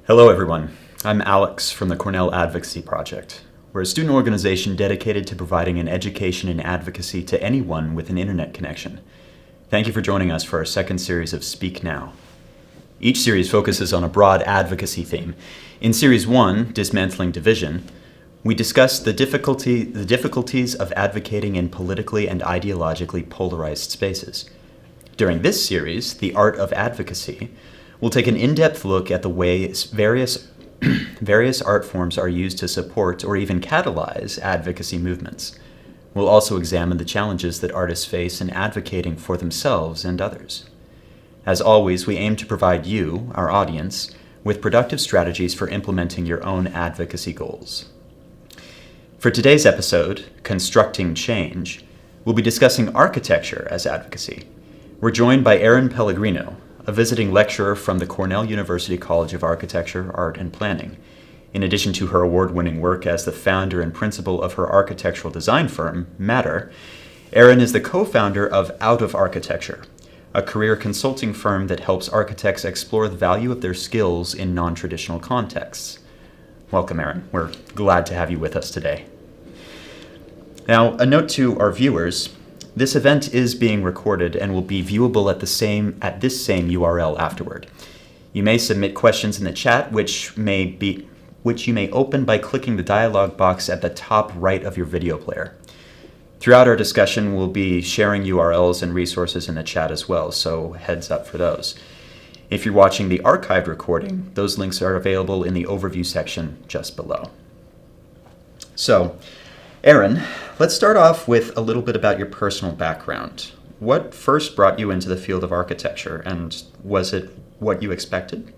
Hello everyone, I'm Alex from the Cornell Advocacy Project. We're a student organization dedicated to providing an education in advocacy to anyone with an internet connection. Thank you for joining us for our second series of Speak Now. Each series focuses on a broad advocacy theme. In Series 1, Dismantling Division, we discuss the difficulties of advocating in politically and ideologically polarized spaces. During this series, The Art of Advocacy, we'll take an in-depth look at the ways various art forms are used to support or even catalyze advocacy movements. We'll also examine the challenges that artists face in advocating for themselves and others. As always, we aim to provide you, our audience, with productive strategies for implementing your own advocacy goals. For today's episode, Constructing Change, we'll be discussing architecture as advocacy. We're joined by Erin Pellegrino, a visiting lecturer from the Cornell University College of Architecture, Art, and Planning. In addition to her award-winning work as the founder and principal of her architectural design firm, Matter, Erin is the co-founder of Out of Architecture, a career consulting firm that helps architects explore the value of their skills in non-traditional contexts. Welcome, Erin. We're glad to have you with us today. Now, a note to our viewers. This event is being recorded and will be viewable at this same URL afterward. You may submit questions in the chat, which you may open by clicking the dialog box at the top right of your video player. Throughout our discussion, we'll be sharing URLs and resources in the chat as well, so heads up for those. If you're watching the archived recording, those links are available in the overview section just below. So, Erin, let's start off with a little bit about your personal background. What first brought you into the field of architecture, and was it what you expected?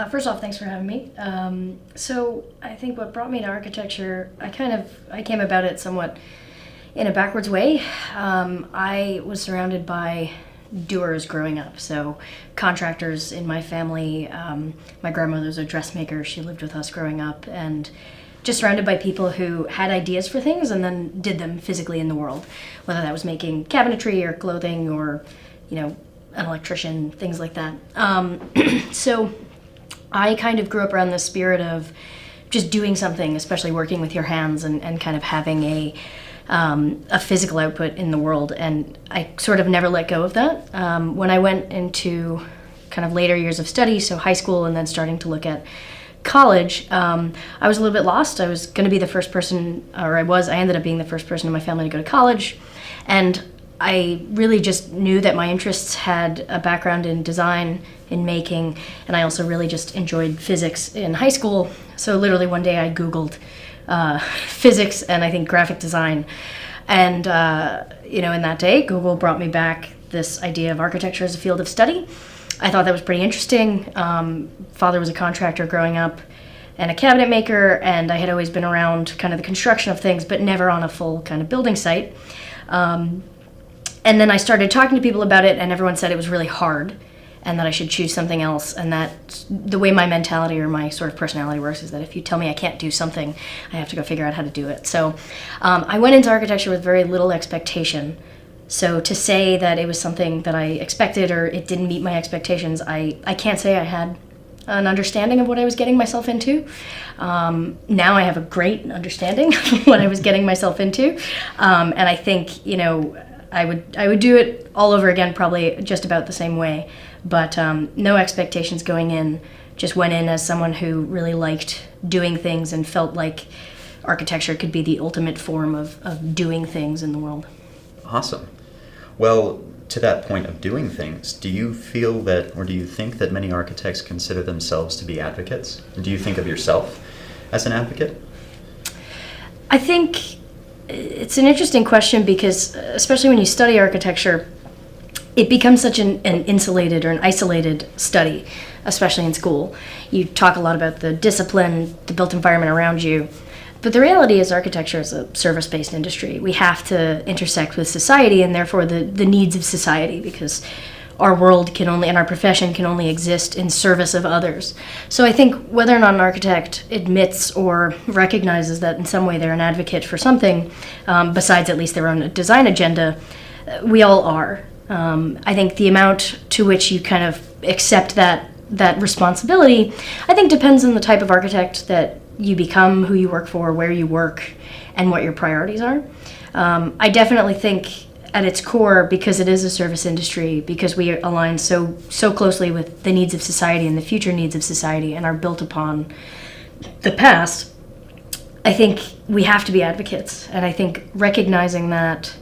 First off, thanks for having me. So I think what brought me to architecture, I came about it somewhat in a backwards way. I was surrounded by doers growing up, so contractors in my family. My grandmother was a dressmaker. She lived with us growing up, and just surrounded by people who had ideas for things and then did them physically in the world, whether that was making cabinetry or clothing or, an electrician, things like that. So I kind of grew up around the spirit of just doing something, especially working with your hands and kind of having a physical output in the world. And I sort of never let go of that. When I went into kind of later years of study, so high school and then starting to look at college, I was a little bit lost. I was going to be the first person, I ended up being the first person in my family to go to college. And I really just knew that my interests had a background in design, in making, and I also really just enjoyed physics in high school. So literally one day I Googled physics and I think graphic design. And, in that day, Google brought me back this idea of architecture as a field of study. I thought that was pretty interesting. Father was a contractor growing up, and a cabinet maker, and I had always been around kind of the construction of things, but never on a full kind of building site. And then I started talking to people about it, and everyone said it was really hard and that I should choose something else, and that the way my mentality or my sort of personality works is that if you tell me I can't do something, I have to go figure out how to do it. So I went into architecture with very little expectation. So to say that it was something that I expected or it didn't meet my expectations, I can't say I had an understanding of what I was getting myself into. Now I have a great understanding of what I was getting myself into. And I think, I would do it all over again, probably just about the same way. But no expectations going in, just went in as someone who really liked doing things and felt like architecture could be the ultimate form of doing things in the world. Awesome. Well, to that point of doing things, do you feel that, or do you think that many architects consider themselves to be advocates? Do you think of yourself as an advocate? I think it's an interesting question because, especially when you study architecture, it becomes such an insulated or an isolated study, especially in school. You talk a lot about the discipline, the built environment around you, but the reality is architecture is a service-based industry. We have to intersect with society and therefore the needs of society, because our world can only, and our profession can only exist in service of others. So I think whether or not an architect admits or recognizes that in some way they're an advocate for something, besides at least their own design agenda, we all are. I think the amount to which you kind of accept that responsibility, I think depends on the type of architect that you become, who you work for, where you work, and what your priorities are. I definitely think at its core, because it is a service industry, because we align so closely with the needs of society and the future needs of society and are built upon the past, I think we have to be advocates. And I think recognizing that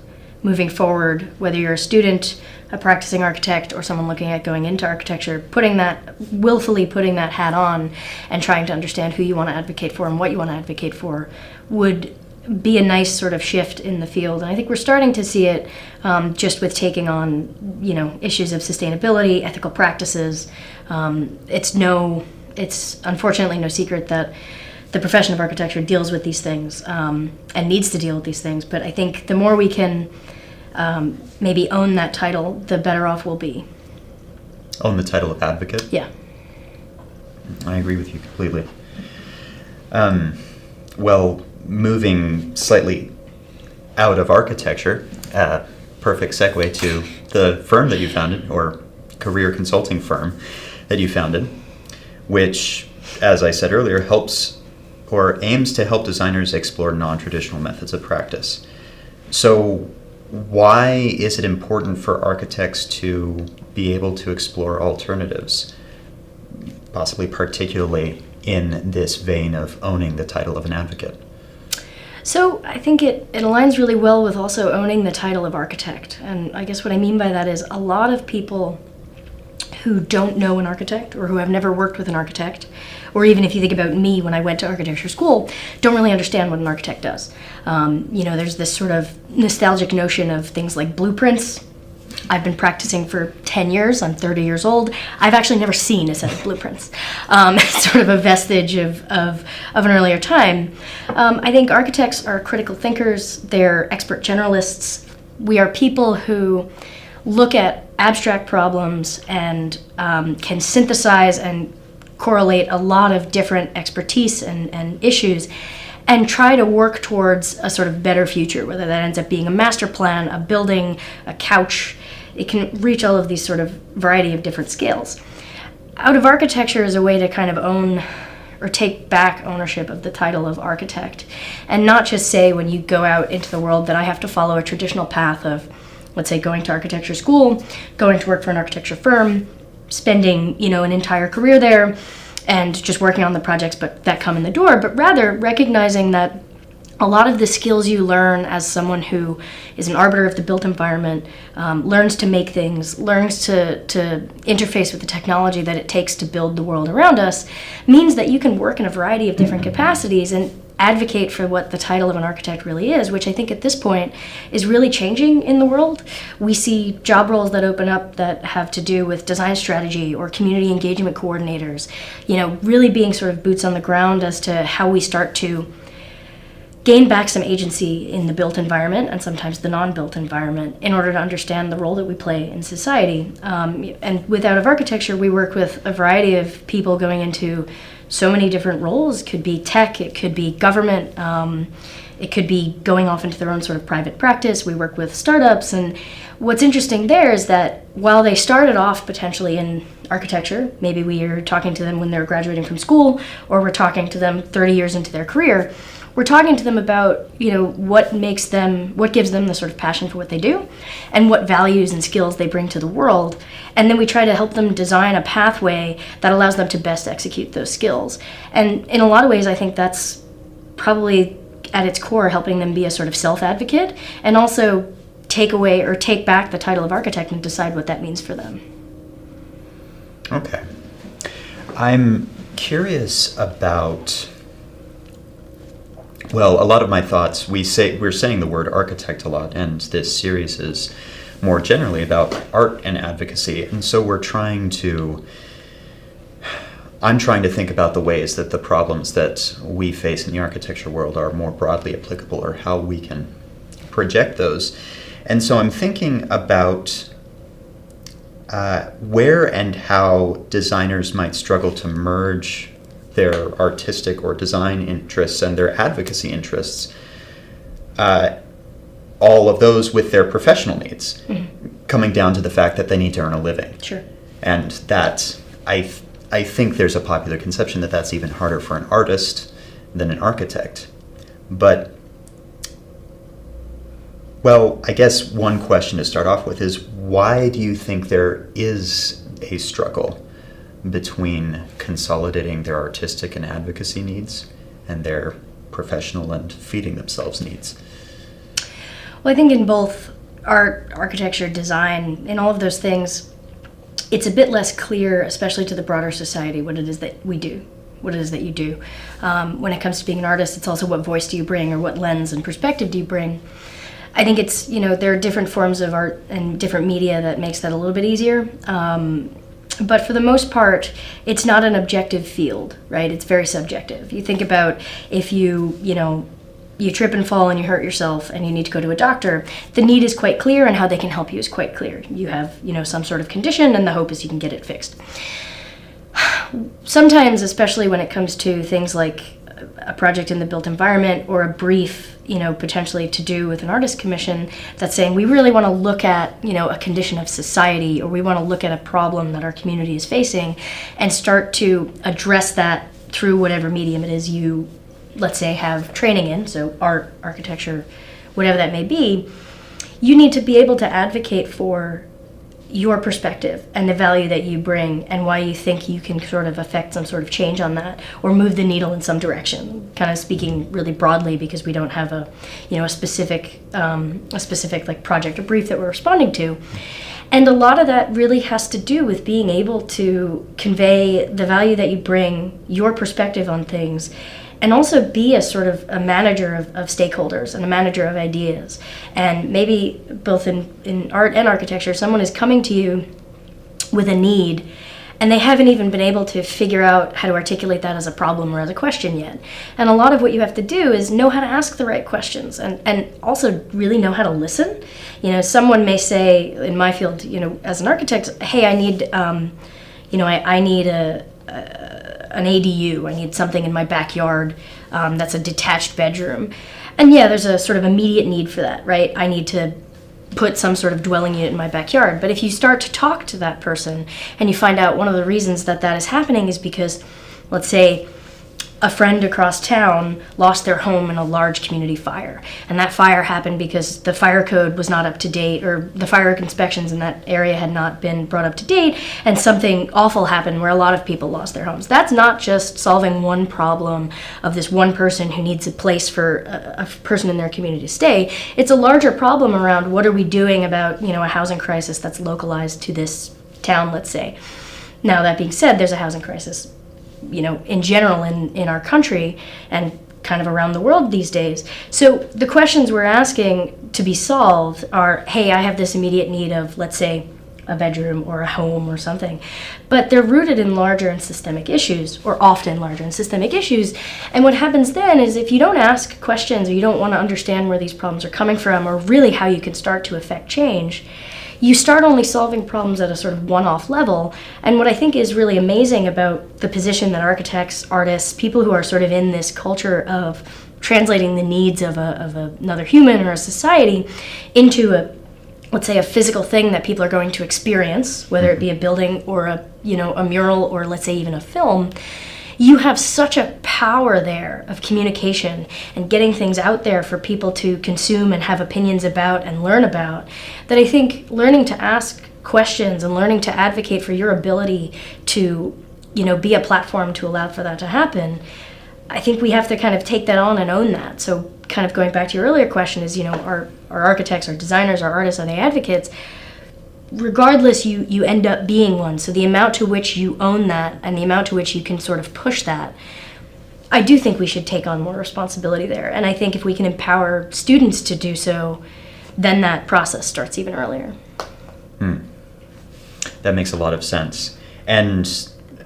moving forward, whether you're a student, a practicing architect, or someone looking at going into architecture, willfully putting that hat on and trying to understand who you want to advocate for and what you want to advocate for would be a nice sort of shift in the field. And I think we're starting to see it just with taking on, issues of sustainability, ethical practices. It's unfortunately no secret that the profession of architecture deals with these things and needs to deal with these things. But I think the more we can maybe own that title, the better off we'll be. Own the title of advocate? Yeah. I agree with you completely. Well, moving slightly out of architecture, perfect segue to the firm that you founded, or career consulting firm that you founded, which, as I said earlier, aims to help designers explore non-traditional methods of practice. So why is it important for architects to be able to explore alternatives, possibly particularly in this vein of owning the title of an advocate? So I think it aligns really well with also owning the title of architect. And I guess what I mean by that is a lot of people who don't know an architect or who have never worked with an architect, or even if you think about me when I went to architecture school, don't really understand what an architect does. There's this sort of nostalgic notion of things like blueprints. I've been practicing for 10 years. I'm 30 years old. I've actually never seen a set of blueprints. Sort of a vestige of an earlier time. I think architects are critical thinkers. They're expert generalists. We are people who look at abstract problems and can synthesize and correlate a lot of different expertise and issues and try to work towards a sort of better future, whether that ends up being a master plan, a building, a couch. It can reach all of these sort of variety of different scales. Out of architecture is a way to kind of own or take back ownership of the title of architect, and not just say when you go out into the world that I have to follow a traditional path of, let's say, going to architecture school, going to work for an architecture firm, spending, an entire career there, and just working on the projects that come in the door, but rather recognizing that a lot of the skills you learn as someone who is an arbiter of the built environment, learns to make things, learns to interface with the technology that it takes to build the world around us, means that you can work in a variety of different capacities and advocate for what the title of an architect really is, which I think at this point is really changing in the world. We see job roles that open up that have to do with design strategy or community engagement coordinators, really being sort of boots on the ground as to how we start to gain back some agency in the built environment and sometimes the non-built environment in order to understand the role that we play in society. And with Out of Architecture, we work with a variety of people going into so many different roles. It could be tech, it could be government, it could be going off into their own sort of private practice. We work with startups, and what's interesting there is that while they started off potentially in architecture, maybe we are talking to them when they're graduating from school, or we're talking to them 30 years into their career, we're talking to them about, what gives them the sort of passion for what they do and what values and skills they bring to the world. And then we try to help them design a pathway that allows them to best execute those skills. And in a lot of ways, I think that's probably at its core helping them be a sort of self-advocate and also take away or take back the title of architect and decide what that means for them. Okay. I'm curious about, well, a lot of my thoughts, we're saying the word architect a lot, and this series is more generally about art and advocacy. And so I'm trying to think about the ways that the problems that we face in the architecture world are more broadly applicable, or how we can project those. And so I'm thinking about where and how designers might struggle to merge their artistic or design interests and their advocacy interests, all of those with their professional needs, coming down to the fact that they need to earn a living. Sure. And that I think there's a popular conception that that's even harder for an artist than an architect. But, well, I guess one question to start off with is, why do you think there is a struggle between consolidating their artistic and advocacy needs and their professional and feeding themselves needs? Well, I think in both art, architecture, design, in all of those things, it's a bit less clear, especially to the broader society, what it is that we do, what it is that you do. When it comes to being an artist, it's also what voice do you bring, or what lens and perspective do you bring. I think it's, there are different forms of art and different media that makes that a little bit easier. But for the most part, it's not an objective field, right? It's very subjective. You think about if you trip and fall and you hurt yourself and you need to go to a doctor, the need is quite clear and how they can help you is quite clear. You have, some sort of condition, and the hope is you can get it fixed. Sometimes, especially when it comes to things like a project in the built environment or a brief, potentially to do with an artist commission that's saying we really want to look at, a condition of society, or we want to look at a problem that our community is facing and start to address that through whatever medium it is you, let's say, have training in, so art, architecture, whatever that may be. You need to be able to advocate for your perspective and the value that you bring and why you think you can sort of affect some sort of change on that or move the needle in some direction. Kind of speaking really broadly, because we don't have a specific like project or brief that we're responding to. And a lot of that really has to do with being able to convey the value that you bring, your perspective on things, and also be a sort of a manager of stakeholders and a manager of ideas. And maybe both in art and architecture, someone is coming to you with a need, and they haven't even been able to figure out how to articulate that as a problem or as a question yet. And a lot of what you have to do is know how to ask the right questions and also really know how to listen. Someone may say, in my field, as an architect, hey, I need, I need an ADU. I need something in my backyard that's a detached bedroom. And yeah, there's a sort of immediate need for that, right? I need to put some sort of dwelling unit in my backyard. But if you start to talk to that person and you find out one of the reasons that is happening is because, let's say, a friend across town lost their home in a large community fire. And that fire happened because the fire code was not up to date, or the fire inspections in that area had not been brought up to date, and something awful happened where a lot of people lost their homes. That's not just solving one problem of this one person who needs a place for a person in their community to stay. It's a larger problem around what are we doing about, a housing crisis that's localized to this town, let's say. Now, that being said, there's a housing crisis in general in our country, and kind of around the world these days. So the questions we're asking to be solved are, hey, I have this immediate need of, let's say, a bedroom or a home or something. But they're rooted in larger and systemic issues, or often larger and systemic issues. And what happens then is if you don't ask questions or you don't want to understand where these problems are coming from or really how you can start to affect change, you start only solving problems at a sort of one-off level. And what I think is really amazing about the position that architects, artists, people who are sort of in this culture of translating the needs of another human or a society into a, let's say, a physical thing that people are going to experience, whether it be a building or a mural or, let's say, even a film, you have such a power there of communication and getting things out there for people to consume and have opinions about and learn about, that I think learning to ask questions and learning to advocate for your ability to, be a platform to allow for that to happen, I think we have to kind of take that on and own that. So kind of going back to your earlier question is, our architects, our designers, our artists, are they advocates? Regardless, you end up being one. So the amount to which you own that and the amount to which you can sort of push that, I do think we should take on more responsibility there. And I think if we can empower students to do so, then that process starts even earlier. That makes a lot of sense. And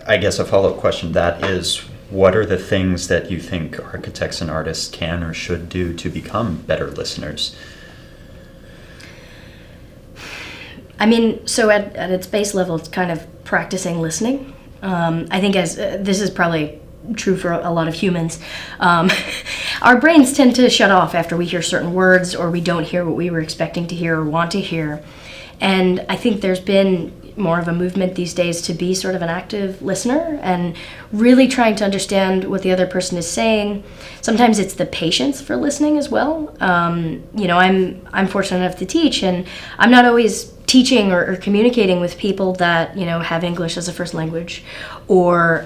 I guess a follow-up question to that is, what are the things that you think architects and artists can or should do to become better listeners? I mean, so at its base level, it's kind of practicing listening. I think this is probably true for a lot of humans. Our brains tend to shut off after we hear certain words or we don't hear what we were expecting to hear or want to hear. And I think there's been more of a movement these days to be sort of an active listener and really trying to understand what the other person is saying. Sometimes it's the patience for listening as well. I'm fortunate enough to teach, and I'm not always teaching or communicating with people that have English as a first language, or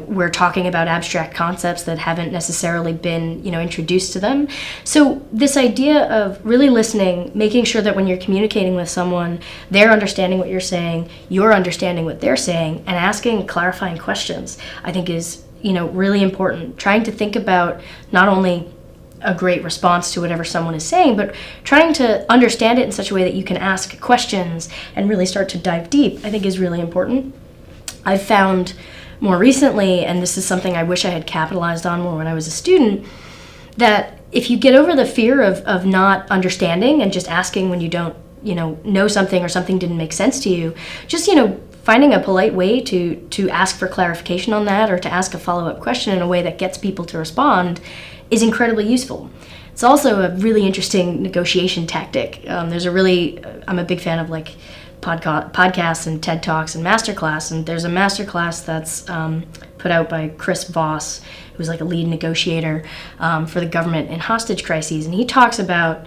we're talking about abstract concepts that haven't necessarily been introduced to them. So this idea of really listening, making sure that when you're communicating with someone, they're understanding what you're saying, you're understanding what they're saying, and asking clarifying questions, I think is really important. Trying to think about not only a great response to whatever someone is saying, but trying to understand it in such a way that you can ask questions and really start to dive deep, I think is really important. I've found more recently, and this is something I wish I had capitalized on more when I was a student, that if you get over the fear of not understanding and just asking when you don't know something or something didn't make sense to you, just finding a polite way to ask for clarification on that or to ask a follow-up question in a way that gets people to respond is incredibly useful. It's also a really interesting negotiation tactic. I'm a big fan of podcasts and TED Talks and masterclass, and there's a masterclass that's put out by Chris Voss, who's like a lead negotiator for the government in hostage crises, and he talks about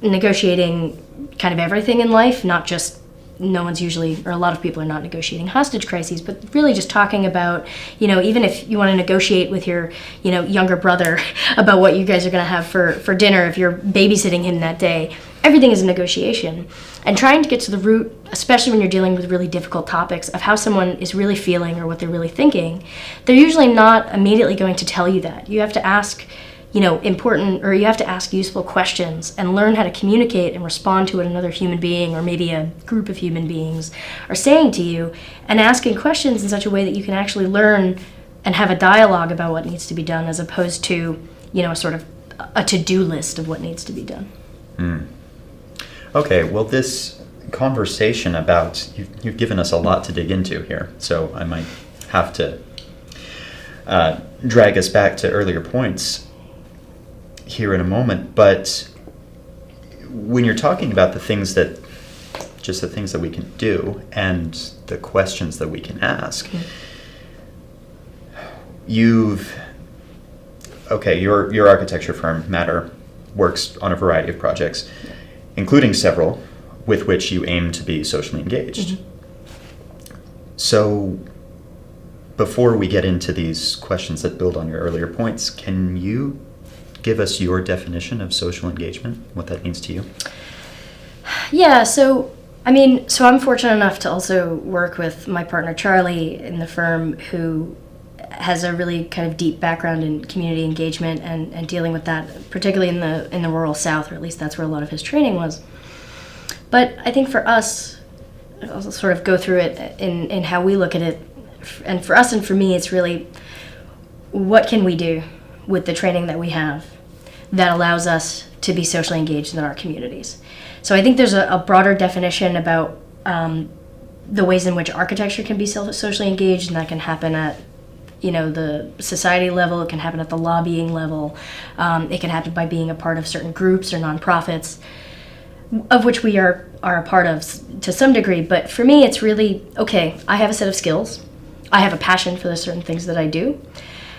negotiating kind of everything in life, not just a lot of people are not negotiating hostage crises, but really just talking about, even if you want to negotiate with your, younger brother about what you guys are going to have for dinner, if you're babysitting him that day, everything is a negotiation. And trying to get to the root, especially when you're dealing with really difficult topics, of how someone is really feeling or what they're really thinking, they're usually not immediately going to tell you that. You have to ask you have to ask useful questions and learn how to communicate and respond to what another human being or maybe a group of human beings are saying to you, and asking questions in such a way that you can actually learn and have a dialogue about what needs to be done, as opposed to, sort of a to-do list of what needs to be done. Okay, well, this conversation about, you've given us a lot to dig into here, so I might have to drag us back to earlier points here in a moment, but when you're talking about the things that we can do and the questions that we can ask, your architecture firm, Matter, works on a variety of projects, including several with which you aim to be socially engaged. So before we get into these questions that build on your earlier points, can you give us your definition of social engagement, what that means to you? Yeah, so I'm fortunate enough to also work with my partner Charlie in the firm, who has a really kind of deep background in community engagement and dealing with that, particularly in the rural South, or at least that's where a lot of his training was. But I think for us, I'll sort of go through it in how we look at it. And for us and for me, it's really, what can we do with the training that we have that allows us to be socially engaged in our communities? So I think there's a broader definition about the ways in which architecture can be socially engaged, and that can happen at the society level, it can happen at the lobbying level, it can happen by being a part of certain groups or nonprofits, of which we are a part of to some degree. But for me, it's really, okay, I have a set of skills, I have a passion for the certain things that I do.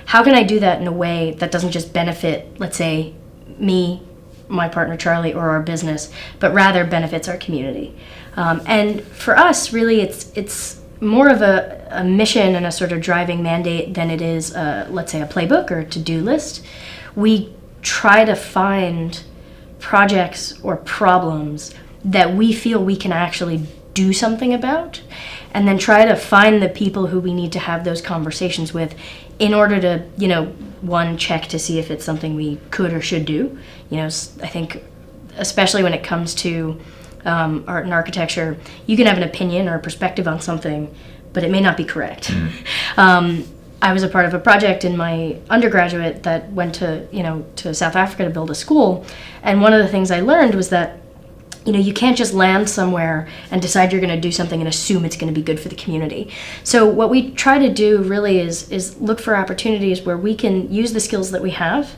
How can I do that in a way that doesn't just benefit, let's say, me, my partner Charlie, or our business, but rather benefits our community? And for us, really, it's more of a mission and a sort of driving mandate than it is, let's say, a playbook or a to-do list. We try to find projects or problems that we feel we can actually do something about, and then try to find the people who we need to have those conversations with in order to, one, check to see if it's something we could or should do. I think, especially when it comes to art and architecture, you can have an opinion or a perspective on something, but it may not be correct. I was a part of a project in my undergraduate that went to South Africa to build a school, and one of the things I learned was that you can't just land somewhere and decide you're going to do something and assume it's going to be good for the community. So what we try to do really is look for opportunities where we can use the skills that we have,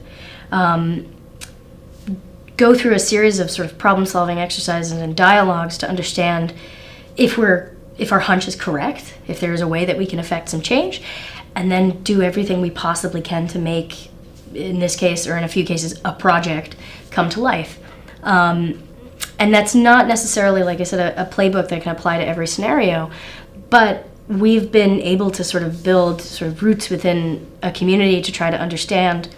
go through a series of sort of problem-solving exercises and dialogues to understand if our hunch is correct, if there is a way that we can affect some change, and then do everything we possibly can to make, in this case, or in a few cases, a project come to life. And that's not necessarily, like I said, a playbook that can apply to every scenario, but we've been able to sort of build sort of roots within a community to try to understand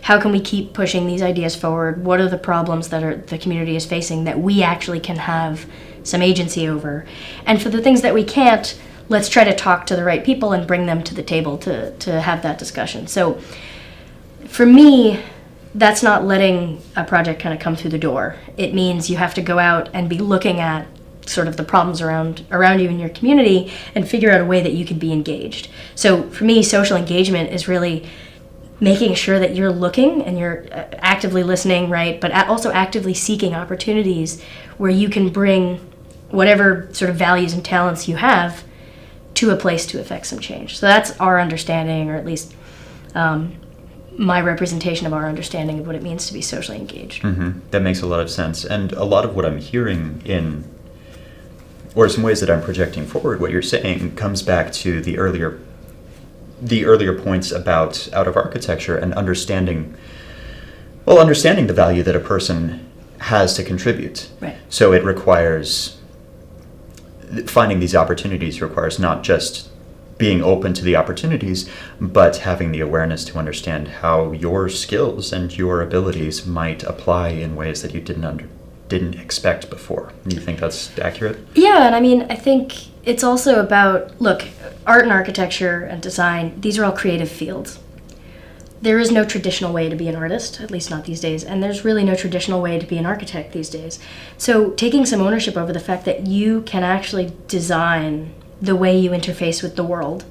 how can we keep pushing these ideas forward, what are the problems that the community is facing that we actually can have some agency over. And for the things that we can't, let's try to talk to the right people and bring them to the table to have that discussion. So for me, that's not letting a project kind of come through the door. It means you have to go out and be looking at sort of the problems around you in your community and figure out a way that you can be engaged. So for me, social engagement is really making sure that you're looking and you're actively listening, right? But also actively seeking opportunities where you can bring whatever sort of values and talents you have to a place to affect some change. So that's our understanding, or at least my representation of our understanding of what it means to be socially engaged. Mm-hmm. That makes a lot of sense. And a lot of what I'm hearing or some ways that I'm projecting forward, what you're saying comes back to the earlier points about out of architecture and understanding the value that a person has to contribute. Right. So it requires, finding these opportunities requires not just being open to the opportunities, but having the awareness to understand how your skills and your abilities might apply in ways that you didn't expect before. Do you think that's accurate? Yeah, and I think it's also about, look, art and architecture and design, these are all creative fields. There is no traditional way to be an artist, at least not these days, and there's really no traditional way to be an architect these days. So taking some ownership over the fact that you can actually design the way you interface with the world,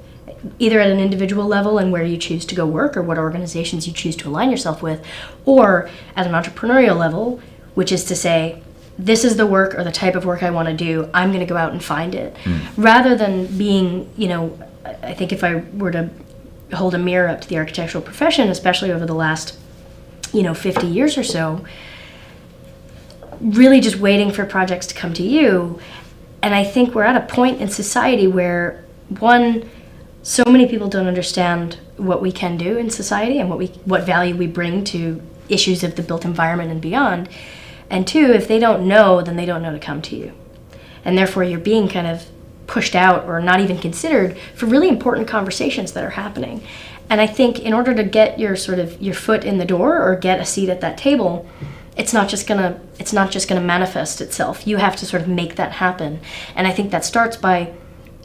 either at an individual level and where you choose to go work or what organizations you choose to align yourself with, or at an entrepreneurial level, which is to say, this is the work or the type of work I want to do, I'm going to go out and find it. Rather than being, I think if I were to hold a mirror up to the architectural profession, especially over the last, 50 years or so, really just waiting for projects to come to you. And I think we're at a point in society where, one, so many people don't understand what we can do in society and what value we bring to issues of the built environment and beyond. And two, if they don't know, then they don't know to come to you. And therefore you're being kind of pushed out or not even considered for really important conversations that are happening. And I think in order to get your foot in the door or get a seat at that table, it's not just gonna manifest itself. You have to sort of make that happen. And I think that starts by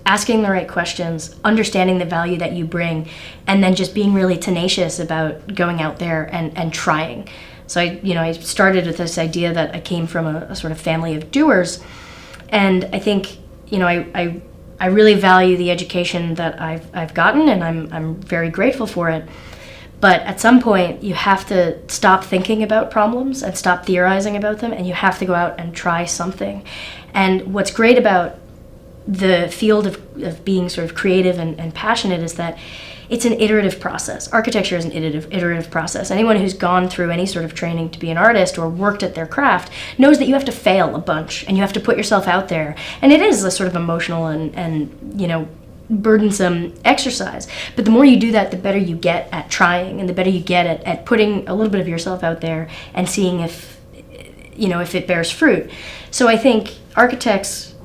asking the right questions, understanding the value that you bring, and then just being really tenacious about going out there and trying. So I started with this idea that I came from a sort of family of doers, and I think, I really value the education that I've gotten, and I'm very grateful for it. But at some point, you have to stop thinking about problems and stop theorizing about them, and you have to go out and try something. And what's great about the field of being sort of creative and passionate is that it's an iterative process. Architecture is an iterative process. Anyone who's gone through any sort of training to be an artist or worked at their craft knows that you have to fail a bunch, and you have to put yourself out there. And it is a sort of emotional and burdensome exercise. But the more you do that, the better you get at trying, and the better you get at putting a little bit of yourself out there and seeing if it bears fruit. So I think architects,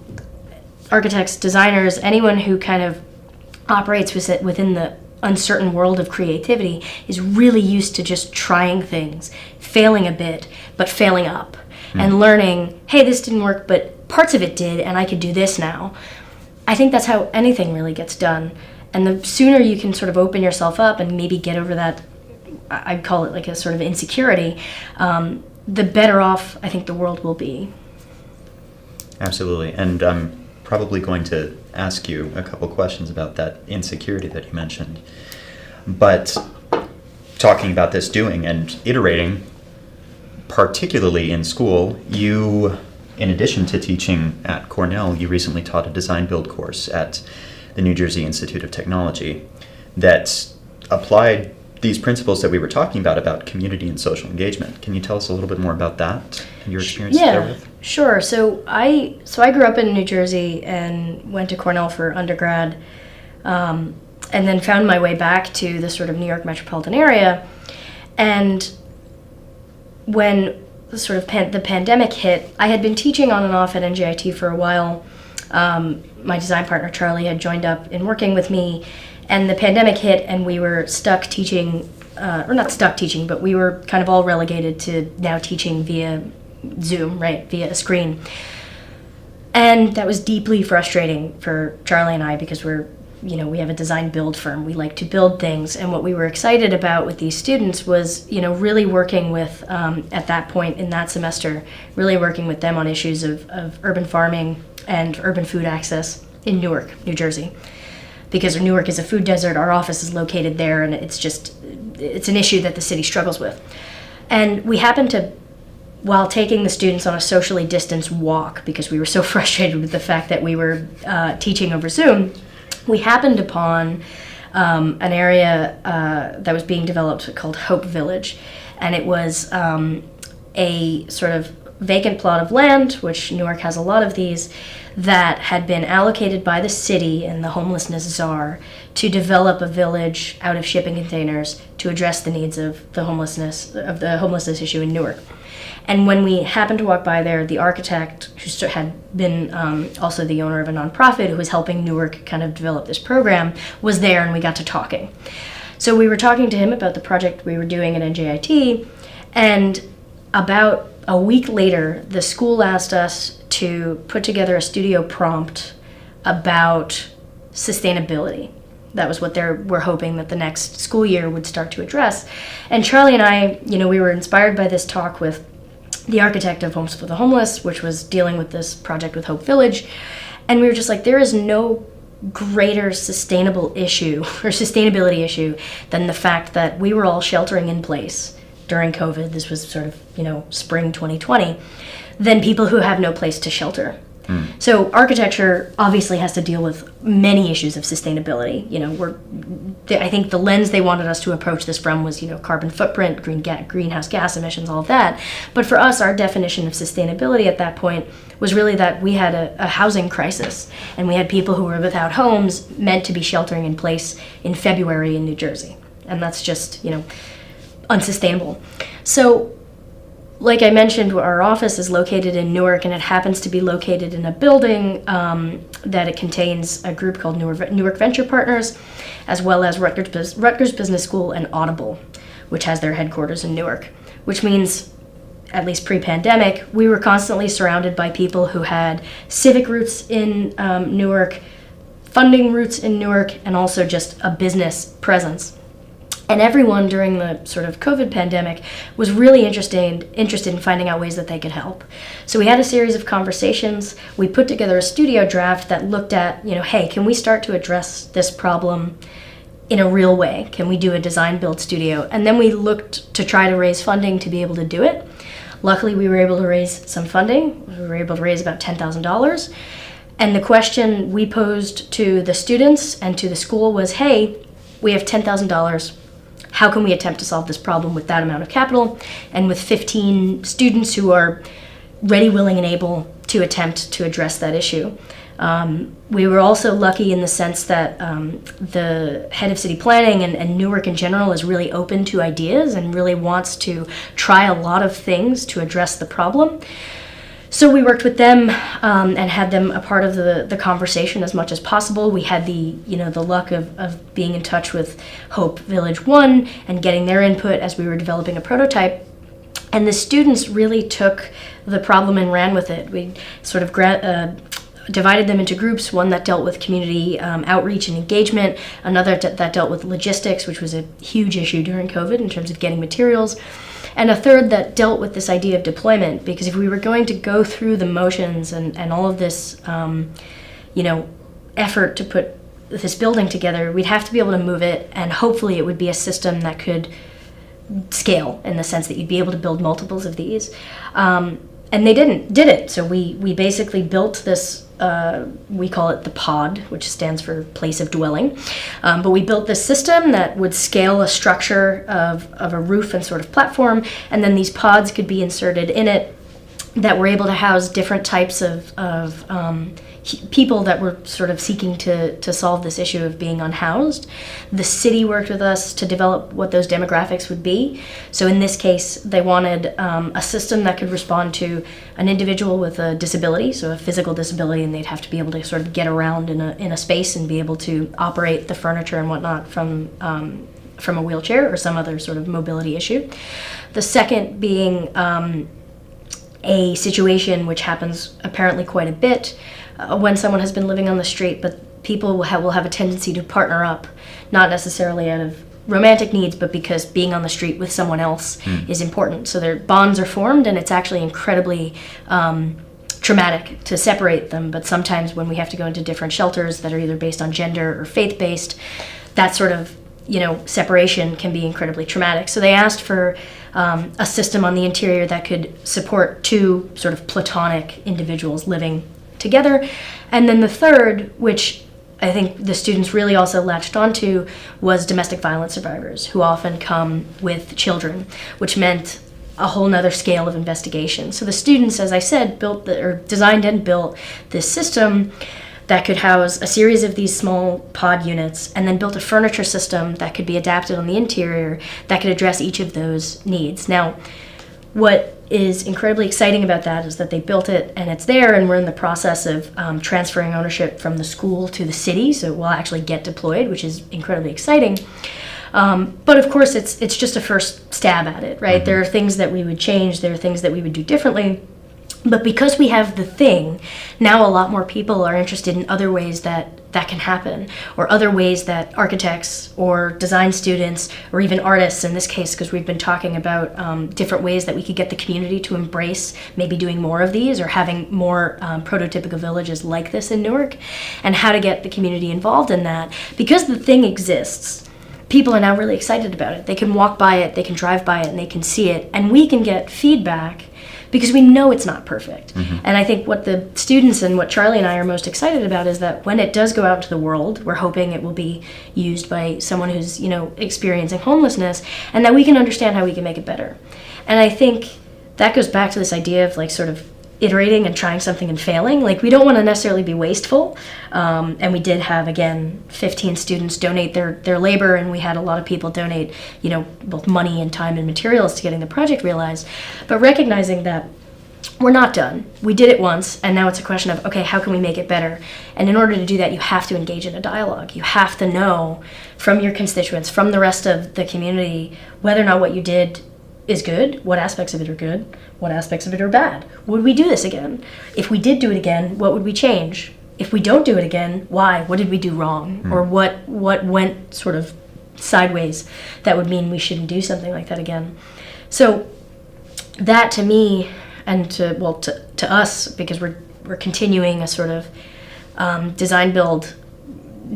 designers, anyone who kind of operates within the uncertain world of creativity is really used to just trying things, failing a bit, but failing up, and learning, hey, this didn't work, but parts of it did, and I could do this now. I think that's how anything really gets done. And the sooner you can sort of open yourself up and maybe get over that, I'd call it like a sort of insecurity, the better off I think the world will be. Absolutely. And I'm probably going to ask you a couple questions about that insecurity that you mentioned. But talking about this doing and iterating, particularly in school, you, in addition to teaching at Cornell, you recently taught a design build course at the New Jersey Institute of Technology that applied these principles that we were talking about community and social engagement. Can you tell us a little bit more about that and your experience there with? Yeah, sure. So I grew up in New Jersey and went to Cornell for undergrad, and then found my way back to the sort of New York metropolitan area. And when the pandemic hit, I had been teaching on and off at NJIT for a while. My design partner Charlie had joined up in working with me, and the pandemic hit, and we were stuck teaching, or not stuck teaching, but we were kind of all relegated to now teaching via Zoom, right, via a screen. And that was deeply frustrating for Charlie and I, because we have a design build firm. We like to build things, and what we were excited about with these students was, really working with, at that point in that semester, really working with them on issues of urban farming and urban food access in Newark, New Jersey. Because Newark is a food desert, our office is located there, and it's an issue that the city struggles with. And we happened to, while taking the students on a socially distanced walk, because we were so frustrated with the fact that we were teaching over Zoom, we happened upon an area that was being developed called Hope Village. And it was a sort of vacant plot of land, which Newark has a lot of these, that had been allocated by the city and the homelessness czar to develop a village out of shipping containers to address the needs of the homelessness issue in Newark. And when we happened to walk by there, the architect, who had been also the owner of a nonprofit who was helping Newark kind of develop this program, was there, and we got to talking. So we were talking to him about the project we were doing at NJIT, and about a week later, the school asked us to put together a studio prompt about sustainability. That was what we're hoping that the next school year would start to address. And Charlie and I, we were inspired by this talk with the architect of Homes for the Homeless, which was dealing with this project with Hope Village. And we were just like, there is no greater sustainability issue than the fact that we were all sheltering in place during COVID. This was sort of, spring 2020, than people who have no place to shelter. So architecture obviously has to deal with many issues of sustainability. I think the lens they wanted us to approach this from was, carbon footprint, greenhouse gas emissions, all of that. But for us, our definition of sustainability at that point was really that we had a housing crisis, and we had people who were without homes, meant to be sheltering in place in February in New Jersey. And that's just, unsustainable. So, like I mentioned, our office is located in Newark, and it happens to be located in a building that it contains a group called Newark Venture Partners, as well as Rutgers Business School and Audible, which has their headquarters in Newark, which means, at least pre-pandemic, we were constantly surrounded by people who had civic roots in Newark, funding roots in Newark and also just a business presence. And everyone during the sort of COVID pandemic was really interested in finding out ways that they could help. So we had a series of conversations. We put together a studio draft that looked at, hey, can we start to address this problem in a real way? Can we do a design build studio? And then we looked to try to raise funding to be able to do it. Luckily, we were able to raise some funding. We were able to raise about $10,000. And the question we posed to the students and to the school was, hey, we have $10,000. How can we attempt to solve this problem with that amount of capital and with 15 students who are ready, willing, and able to attempt to address that issue? We were also lucky in the sense that the head of city planning and Newark in general is really open to ideas and really wants to try a lot of things to address the problem. So we worked with them and had them a part of the conversation as much as possible. We had the luck of being in touch with Hope Village 1 and getting their input as we were developing a prototype. And the students really took the problem and ran with it. We sort of divided them into groups, one that dealt with community outreach and engagement, another that dealt with logistics, which was a huge issue during COVID in terms of getting materials, and a third that dealt with this idea of deployment, because if we were going to go through the motions and all of this, effort to put this building together, we'd have to be able to move it, and hopefully it would be a system that could scale in the sense that you'd be able to build multiples of these. And they did it. So we basically built this, we call it the pod, which stands for place of dwelling. But we built this system that would scale a structure of a roof and sort of platform, and then these pods could be inserted in it that were able to house different types of people that were sort of seeking to solve this issue of being unhoused. The city worked with us to develop what those demographics would be. So in this case, they wanted a system that could respond to an individual with a disability, so a physical disability, and they'd have to be able to sort of get around in a space and be able to operate the furniture and whatnot from a wheelchair or some other sort of mobility issue. The second being a situation which happens apparently quite a bit when someone has been living on the street, but people will have a tendency to partner up, not necessarily out of romantic needs, but because being on the street with someone else is important. So their bonds are formed, and it's actually incredibly traumatic to separate them. But sometimes when we have to go into different shelters that are either based on gender or faith-based, that sort of separation can be incredibly traumatic. So they asked for a system on the interior that could support two sort of platonic individuals living together. And then the third, which I think the students really also latched onto, was domestic violence survivors, who often come with children, which meant a whole nother scale of investigation. So the students, as I said, designed and built this system that could house a series of these small pod units, and then built a furniture system that could be adapted on the interior that could address each of those needs. Now, what is incredibly exciting about that is that they built it and it's there, and we're in the process of transferring ownership from the school to the city, so it will actually get deployed, which is incredibly exciting. But of course, it's just a first stab at it, right? Mm-hmm. There are things that we would change, there are things that we would do differently. But because we have the thing, now a lot more people are interested in other ways that can happen, or other ways that architects or design students or even artists, in this case, because we've been talking about different ways that we could get the community to embrace maybe doing more of these or having more prototypical villages like this in Newark, and how to get the community involved in that. Because the thing exists, people are now really excited about it. They can walk by it, they can drive by it, and they can see it, and we can get feedback because we know it's not perfect. Mm-hmm. And I think what the students and what Charlie and I are most excited about is that when it does go out to the world, we're hoping it will be used by someone who's, experiencing homelessness, and that we can understand how we can make it better. And I think that goes back to this idea of sort of iterating and trying something and failing. We don't want to necessarily be wasteful. And we did have, again, 15 students donate their labor, and we had a lot of people donate, both money and time and materials to getting the project realized. But recognizing that we're not done. We did it once, and now it's a question of, okay, how can we make it better? And in order to do that, you have to engage in a dialogue. You have to know from your constituents, from the rest of the community, whether or not what you did is good, what aspects of it are good, what aspects of it are bad. Would we do this again? If we did do it again, what would we change? if we don't do it again, why? What did we do wrong? Or what went sort of sideways that would mean we shouldn't do something like that again? So that to me, and to us, because we're continuing a sort of design build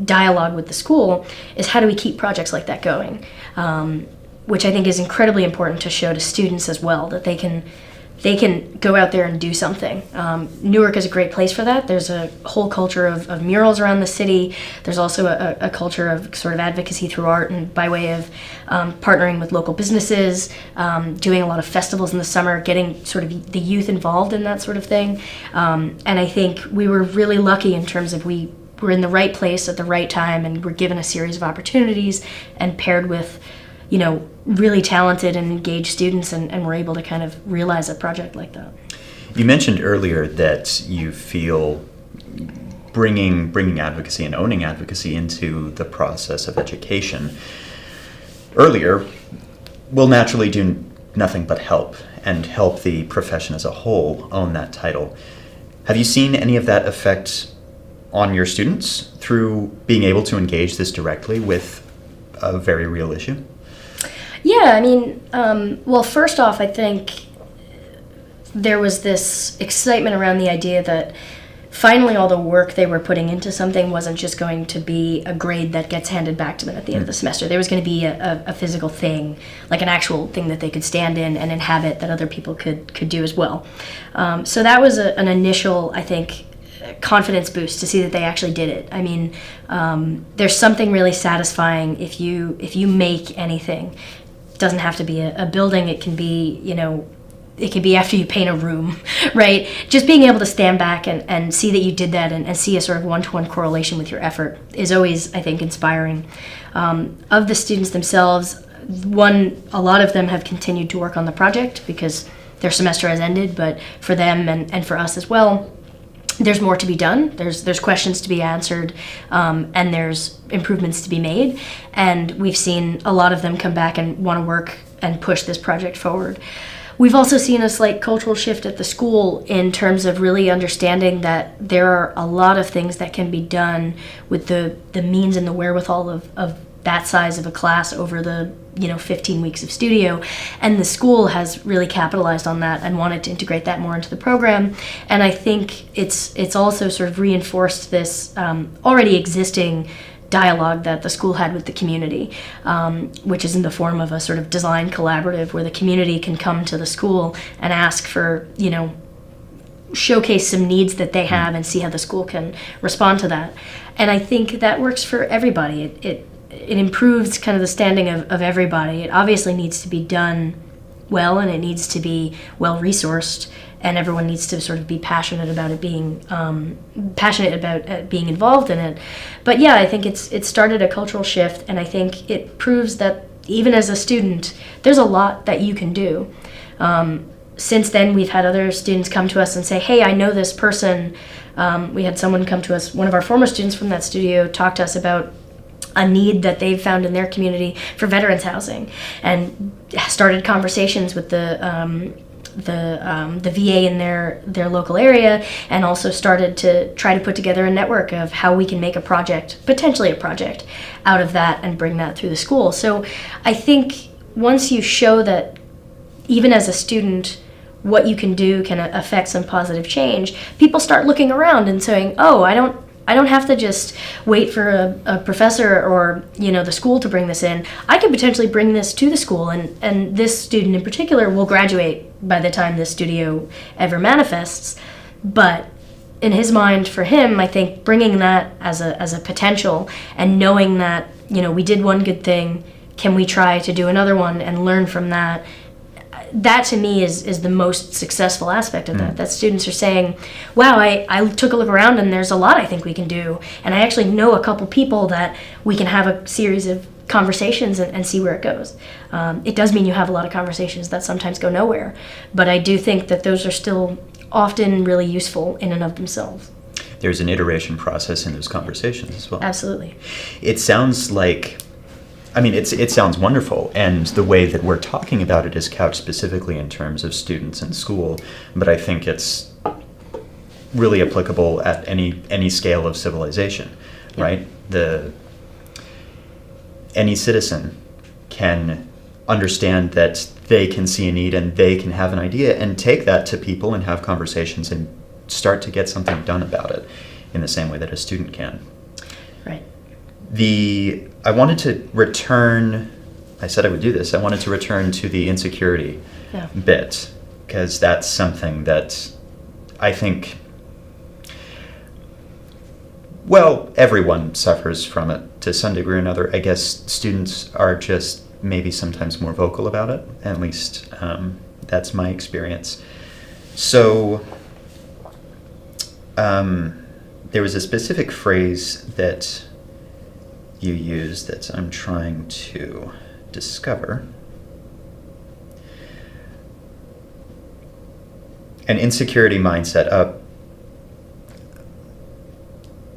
dialogue with the school, is how do we keep projects like that going? Which I think is incredibly important to show to students as well, that they can go out there and do something. Newark is a great place for that. There's a whole culture of murals around the city. There's also a culture of sort of advocacy through art, and by way of partnering with local businesses, doing a lot of festivals in the summer, getting sort of the youth involved in that sort of thing. And I think we were really lucky in terms of we were in the right place at the right time, and were given a series of opportunities and paired with, you know, really talented and engaged students, and we're able to kind of realize a project like that. You mentioned earlier that you feel bringing advocacy and owning advocacy into the process of education earlier will naturally do nothing but help the profession as a whole own that title. Have you seen any of that effect on your students through being able to engage this directly with a very real issue? Yeah, I mean, well, first off, I think there was this excitement around the idea that finally all the work they were putting into something wasn't just going to be a grade that gets handed back to them at the end of the semester. There was going to be a physical thing, like an actual thing that they could stand in and inhabit, that other people could do as well. So that was an initial, I think, confidence boost to see that they actually did it. I mean, there's something really satisfying if you make anything. It doesn't have to be a building. It can be, you know, it could be after you paint a room, right? Just being able to stand back and see that you did that, and see a sort of one-to-one correlation with your effort is always, I think, inspiring. Of the students themselves, a lot of them have continued to work on the project because their semester has ended, but for them and for us as well, there's more to be done. There's questions to be answered, and there's improvements to be made. And we've seen a lot of them come back and want to work and push this project forward. We've also seen a slight cultural shift at the school in terms of really understanding that there are a lot of things that can be done with the means and the wherewithal of that size of a class over the 15 weeks of studio, and the school has really capitalized on that and wanted to integrate that more into the program. And I think it's also sort of reinforced this already existing dialogue that the school had with the community, which is in the form of a sort of design collaborative where the community can come to the school and ask for, showcase some needs that they have and see how the school can respond to that. And I think that works for everybody. It improves kind of the standing of everybody. It obviously needs to be done well, and it needs to be well resourced, and everyone needs to sort of be passionate about it being being involved in it. But yeah, I think it started a cultural shift, and I think it proves that even as a student, there's a lot that you can do. Since then, we've had other students come to us and say, hey, I know this person. We had someone come to us, one of our former students from that studio, talk to us about a need that they've found in their community for veterans housing, and started conversations with the VA in their local area, and also started to try to put together a network of how we can make potentially a project out of that and bring that through the school. So I think once you show that even as a student what you can do can affect some positive change, people start looking around and saying, oh, I don't have to just wait for a professor or the school to bring this in. I could potentially bring this to the school, and this student in particular will graduate by the time this studio ever manifests. But in his mind, for him, I think bringing that as a potential, and knowing that we did one good thing, can we try to do another one and learn from that? That to me is the most successful aspect of that. That students are saying, wow, I took a look around and there's a lot I think we can do. And I actually know a couple people that we can have a series of conversations and see where it goes. It does mean you have a lot of conversations that sometimes go nowhere. But I do think that those are still often really useful in and of themselves. There's an iteration process in those conversations as well. Absolutely. It sounds like... it sounds wonderful, and the way that we're talking about it is couched specifically in terms of students and school, but I think it's really applicable at any scale of civilization, right? Any citizen can understand that they can see a need and they can have an idea and take that to people and have conversations and start to get something done about it in the same way that a student can. Right. I wanted to return, I said I would do this, I wanted to return to the insecurity bit, because that's something that I think, well, everyone suffers from it to some degree or another. I guess students are just maybe sometimes more vocal about it, at least that's my experience. So there was a specific phrase that you used that I'm trying to discover. An insecurity mindset.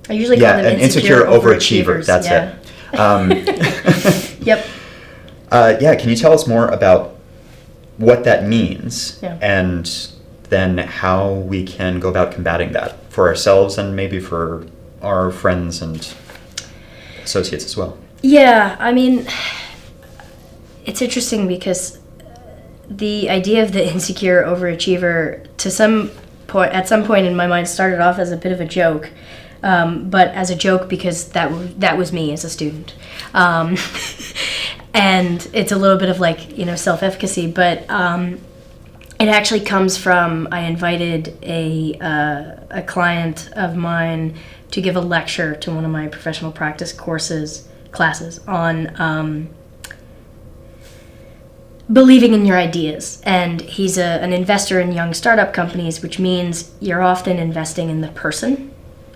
I usually call them an insecure overachievers. That's it. Yep. Can you tell us more about what that means, and then how we can go about combating that for ourselves and maybe for our friends and associates as well? Yeah, I mean, it's interesting because the idea of the insecure overachiever at some point in my mind started off as a bit of a joke, but as a joke because that was me as a student. And it's a little bit of self-efficacy, but it actually comes from, I invited a client of mine to give a lecture to one of my professional practice classes on believing in your ideas. And he's an investor in young startup companies, which means you're often investing in the person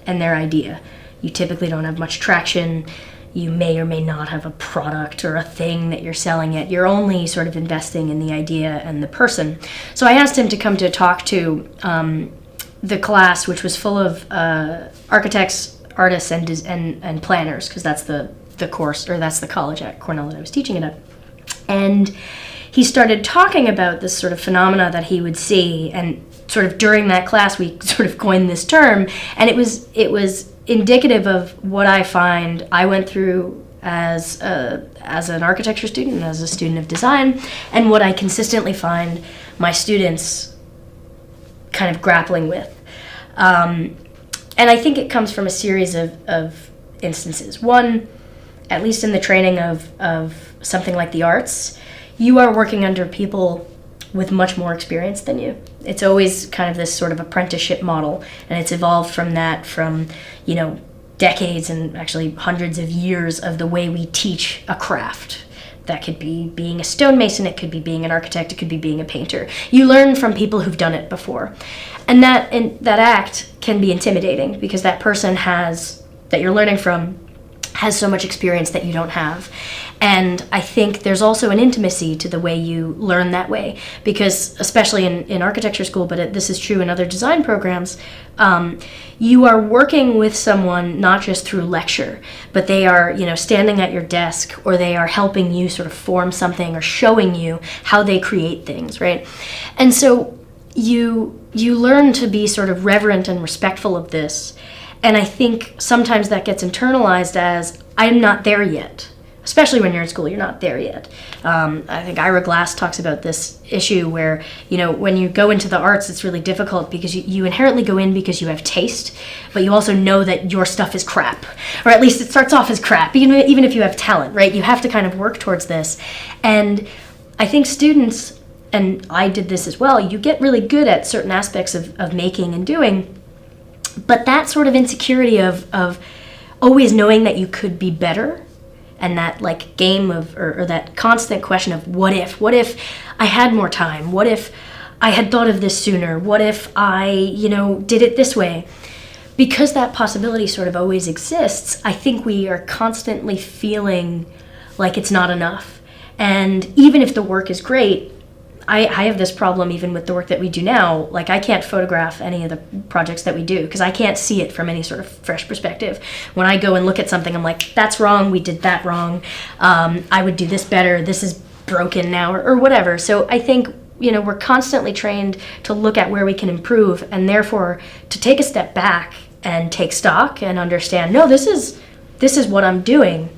and their idea. You typically don't have much traction. You may or may not have a product or a thing that you're selling yet. You're only sort of investing in the idea and the person. So I asked him to come to talk to the class, which was full of architects, artists, and planners, because that's the course, or that's the college at Cornell that I was teaching it at. And he started talking about this sort of phenomena that he would see, and sort of during that class we sort of coined this term, and it was indicative of what I find I went through as an architecture student and as a student of design, and what I consistently find my students kind of grappling with. And I think it comes from a series of instances. One, at least in the training of something like the arts, you are working under people with much more experience than you. It's always kind of this sort of apprenticeship model, and it's evolved from that, decades and actually hundreds of years of the way we teach a craft. That could be being a stonemason, it could be being an architect, it could be being a painter. You learn from people who've done it before. And that act can be intimidating because that person that you're learning from has so much experience that you don't have. And I think there's also an intimacy to the way you learn that way, because especially in architecture school, but this is true in other design programs, you are working with someone not just through lecture, but they are standing at your desk, or they are helping you sort of form something or showing you how they create things, right? And so you learn to be sort of reverent and respectful of this. And I think sometimes that gets internalized as, I'm not there yet. Especially when you're in school, you're not there yet. I think Ira Glass talks about this issue where, when you go into the arts, it's really difficult because you inherently go in because you have taste, but you also know that your stuff is crap. Or at least it starts off as crap, even if you have talent, right? You have to kind of work towards this. And I think students, and I did this as well, you get really good at certain aspects of making and doing, but that sort of insecurity of always knowing that you could be better, and that game of, or that constant question of what if I had more time, what if I had thought of this sooner, what if I did it this way, because that possibility sort of always exists. I think we are constantly feeling like it's not enough. And even if the work is great, I have this problem even with the work that we do now. I can't photograph any of the projects that we do because I can't see it from any sort of fresh perspective. When I go and look at something, I'm like, that's wrong, we did that wrong, I would do this better, this is broken now, or whatever. So I think we're constantly trained to look at where we can improve, and therefore to take a step back and take stock and understand, no, this is what I'm doing.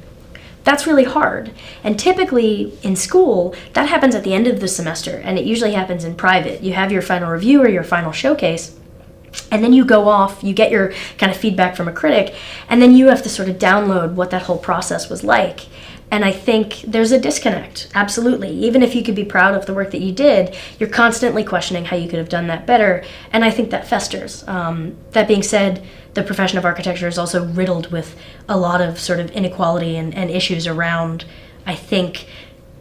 That's really hard. And typically in school, that happens at the end of the semester, and it usually happens in private. You have your final review or your final showcase, and then you go off, you get your kind of feedback from a critic, and then you have to sort of download what that whole process was like. And I think there's a disconnect, absolutely. Even if you could be proud of the work that you did, you're constantly questioning how you could have done that better, and I think that festers. That being said, the profession of architecture is also riddled with a lot of sort of inequality and issues around, I think,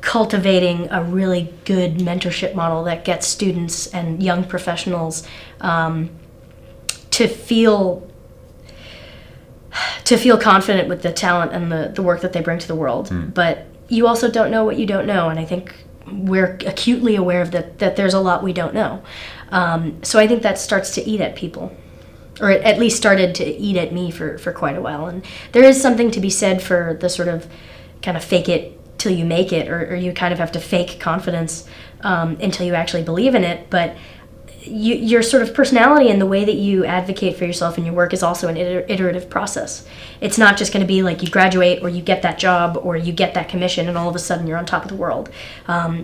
cultivating a really good mentorship model that gets students and young professionals to feel confident with the talent and the work that they bring to the world. But you also don't know what you don't know, and I think we're acutely aware of that there's a lot we don't know. So I think that starts to eat at people, or at least started to eat at me for quite a while. And there is something to be said for the sort of kind of fake it till you make it, or you kind of have to fake confidence until you actually believe in it. But your sort of personality and the way that you advocate for yourself in your work is also an iterative process. It's not just going to be like you graduate or you get that job or you get that commission and all of a sudden you're on top of the world.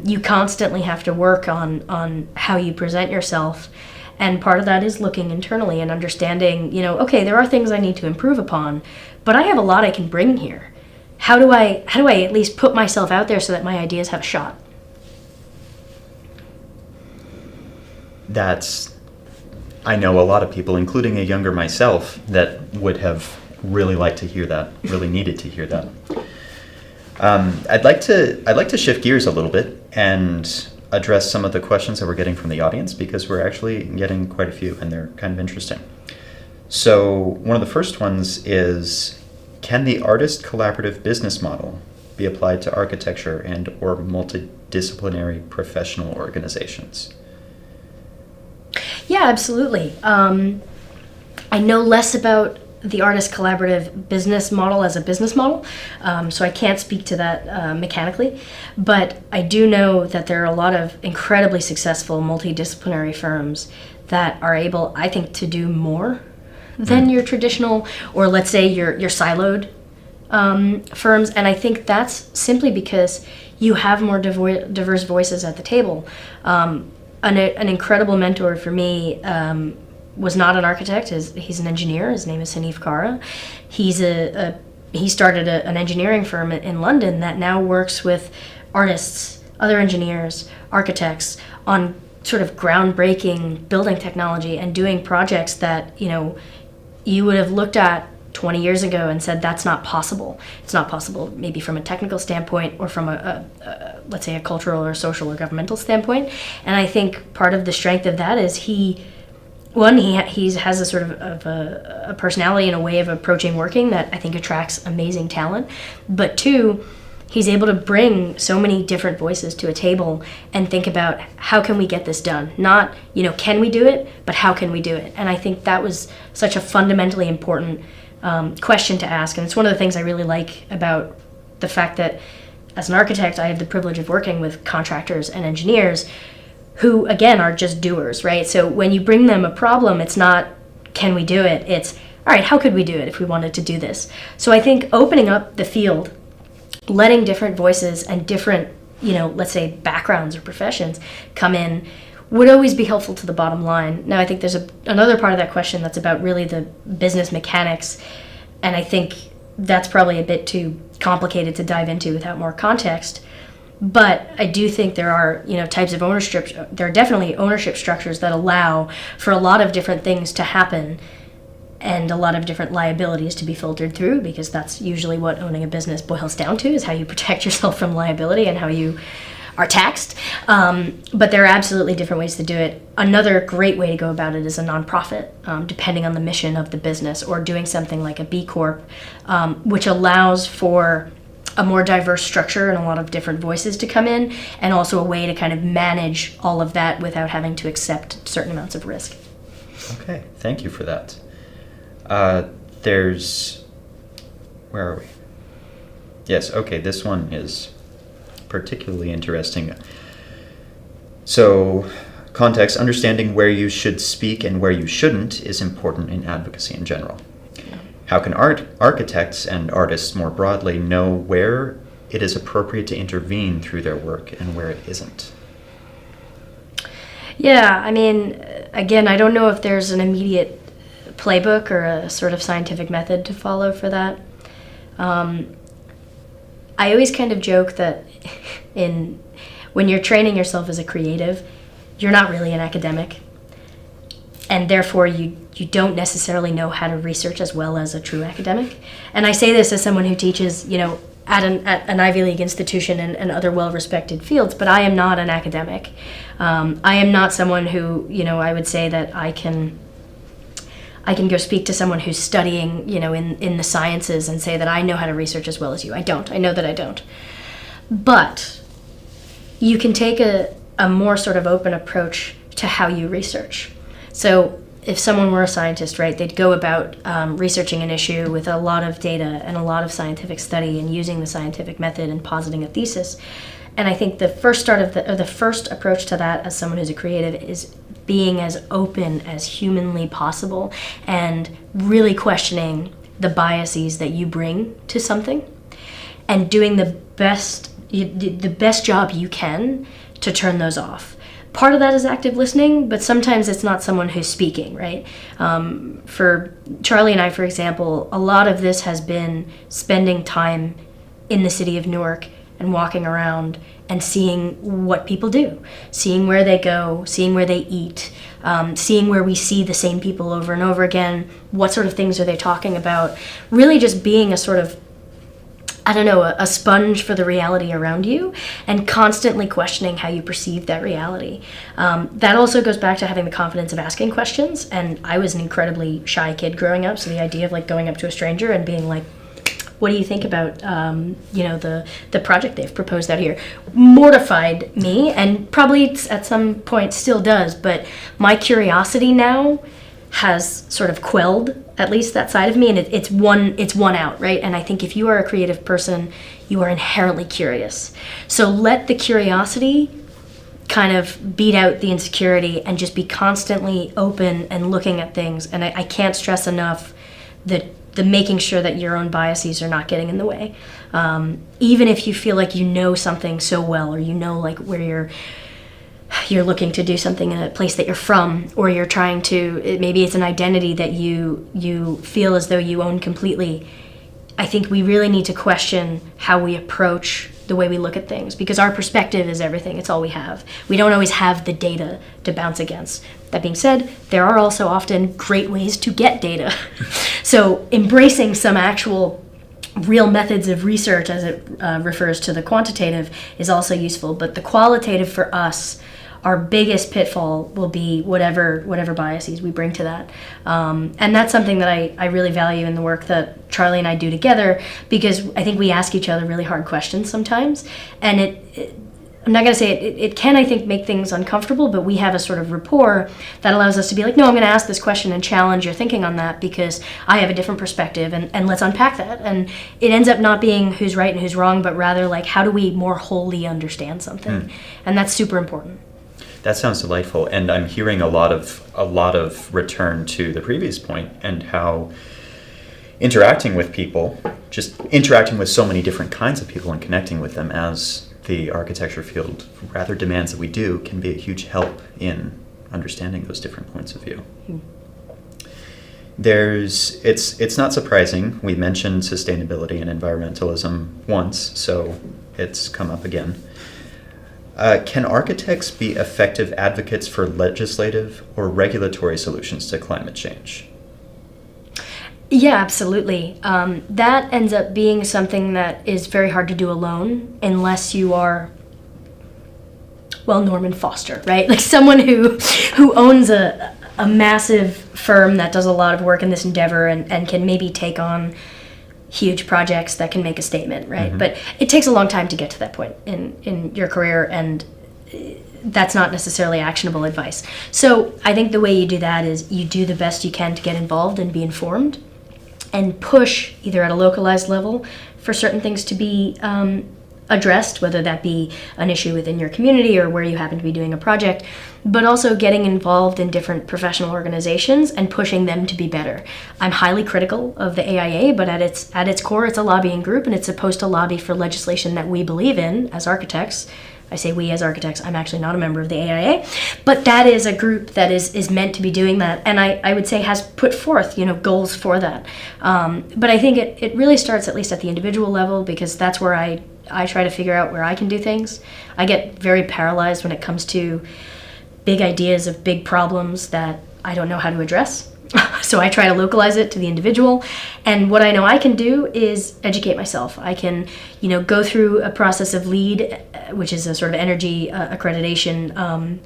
You constantly have to work on how you present yourself, and part of that is looking internally and understanding, okay, there are things I need to improve upon, but I have a lot I can bring here. How do I at least put myself out there so that my ideas have a shot? I know a lot of people, including a younger myself, that would have really liked to hear that, really needed to hear that. I'd like to shift gears a little bit and address some of the questions that we're getting from the audience, because we're actually getting quite a few and they're kind of interesting. So one of the first ones is, can the artist collaborative business model be applied to architecture and or multidisciplinary professional organizations? Yeah, absolutely. I know less about the artist collaborative business model as a business model, so I can't speak to that mechanically, but I do know that there are a lot of incredibly successful multidisciplinary firms that are able, I think, to do more than your traditional, or let's say your siloed firms, and I think that's simply because you have more diverse voices at the table. An incredible mentor for me was not an architect. He's an engineer. His name is Hanif Kara. He started an engineering firm in London that now works with artists, other engineers, architects on sort of groundbreaking building technology and doing projects that you would have looked at 20 years ago and said that's not possible. It's not possible maybe from a technical standpoint or from let's say a cultural or social or governmental standpoint. And I think part of the strength of that is he has a sort of a personality and a way of approaching working that I think attracts amazing talent. But two, he's able to bring so many different voices to a table and think about how can we get this done? Not, can we do it, but how can we do it? And I think that was such a fundamentally important question to ask. And it's one of the things I really like about the fact that as an architect, I have the privilege of working with contractors and engineers who, again, are just doers, right? So when you bring them a problem, it's not, can we do it? It's, all right, how could we do it if we wanted to do this? So I think opening up the field, letting different voices and different, let's say backgrounds or professions come in would always be helpful to the bottom line. Now, I think there's another part of that question that's about really the business mechanics, and I think that's probably a bit too complicated to dive into without more context. But I do think there are, types of ownership. There are definitely ownership structures that allow for a lot of different things to happen and a lot of different liabilities to be filtered through, because that's usually what owning a business boils down to, is how you protect yourself from liability and how you are taxed. But there are absolutely different ways to do it. Another great way to go about it is a nonprofit, depending on the mission of the business, or doing something like a B Corp, which allows for a more diverse structure and a lot of different voices to come in, and also a way to kind of manage all of that without having to accept certain amounts of risk. Okay, thank you for that. Where are we? Yes, okay, this one is particularly interesting. So, context, understanding where you should speak and where you shouldn't is important in advocacy in general. How can architects and artists more broadly know where it is appropriate to intervene through their work and where it isn't? Yeah, I mean, again, I don't know if there's an immediate playbook or a sort of scientific method to follow for that. I always kind of joke that when you're training yourself as a creative, you're not really an academic, and therefore you don't necessarily know how to research as well as a true academic. And I say this as someone who teaches, at an Ivy League institution and other well-respected fields, but I am not an academic. I am not someone who, I would say that I can go speak to someone who's studying, in the sciences and say that I know how to research as well as you. I don't. I know that I don't. But you can take a more sort of open approach to how you research. So if someone were a scientist, right, they'd go about researching an issue with a lot of data and a lot of scientific study and using the scientific method and positing a thesis. And I think the first approach to that as someone who's a creative is being as open as humanly possible and really questioning the biases that you bring to something and doing the best job you can to turn those off. Part of that is active listening, but sometimes it's not someone who's speaking, right? For Charlie and I, for example, a lot of this has been spending time in the city of Newark and walking around and seeing what people do, seeing where they go, seeing where they eat, seeing where we see the same people over and over again, what sort of things are they talking about, really just being a sort of, a sponge for the reality around you and constantly questioning how you perceive that reality. That also goes back to having the confidence of asking questions, and I was an incredibly shy kid growing up, so the idea of going up to a stranger and being like, what do you think about the project they've proposed out here, mortified me, and probably at some point still does, but my curiosity now has sort of quelled at least that side of me, and it's won out, right? And I think if you are a creative person, you are inherently curious. So let the curiosity kind of beat out the insecurity and just be constantly open and looking at things. And I can't stress enough the making sure that your own biases are not getting in the way. Even if you feel like you know something so well, or where you're looking to do something in a place that you're from, or you're trying to, maybe it's an identity that you feel as though you own completely. I think we really need to question how we approach the way we look at things, because our perspective is everything. It's all we have. We don't always have the data to bounce against. That being said, there are also often great ways to get data. So embracing some actual real methods of research as it refers to the quantitative is also useful, but the qualitative for us, our biggest pitfall will be whatever biases we bring to that. And that's something that I really value in the work that Charlie and I do together, because I think we ask each other really hard questions sometimes. And I'm not going to say it can, I think, make things uncomfortable, but we have a sort of rapport that allows us to be like, no, I'm going to ask this question and challenge your thinking on that because I have a different perspective, and let's unpack that. And it ends up not being who's right and who's wrong, but rather how do we more wholly understand something? And that's super important. That sounds delightful, and I'm hearing a lot of return to the previous point, and how interacting with people, just interacting with so many different kinds of people and connecting with them, as the architecture field rather demands that we do, can be a huge help in understanding those different points of view. It's not surprising. We mentioned sustainability and environmentalism once, so it's come up again. Can architects be effective advocates for legislative or regulatory solutions to climate change? Yeah, absolutely. That ends up being something that is very hard to do alone unless you are, Norman Foster, right? Someone who owns a massive firm that does a lot of work in this endeavor and can maybe take on huge projects that can make a statement, right? Mm-hmm. But it takes a long time to get to that point in your career, and that's not necessarily actionable advice. So I think the way you do that is you do the best you can to get involved and be informed, and push either at a localized level for certain things to be addressed, whether that be an issue within your community or where you happen to be doing a project, but also getting involved in different professional organizations and pushing them to be better. I'm highly critical of the AIA, but at its core, it's a lobbying group, and it's supposed to lobby for legislation that we believe in as architects. I say we as architects. I'm actually not a member of the AIA, but that is a group that is meant to be doing that, and I would say has put forth, goals for that. But I think it really starts at least at the individual level, because that's where I try to figure out where I can do things. I get very paralyzed when it comes to big ideas of big problems that I don't know how to address. So I try to localize it to the individual. And what I know I can do is educate myself. I can, go through a process of LEED, which is a sort of energy accreditation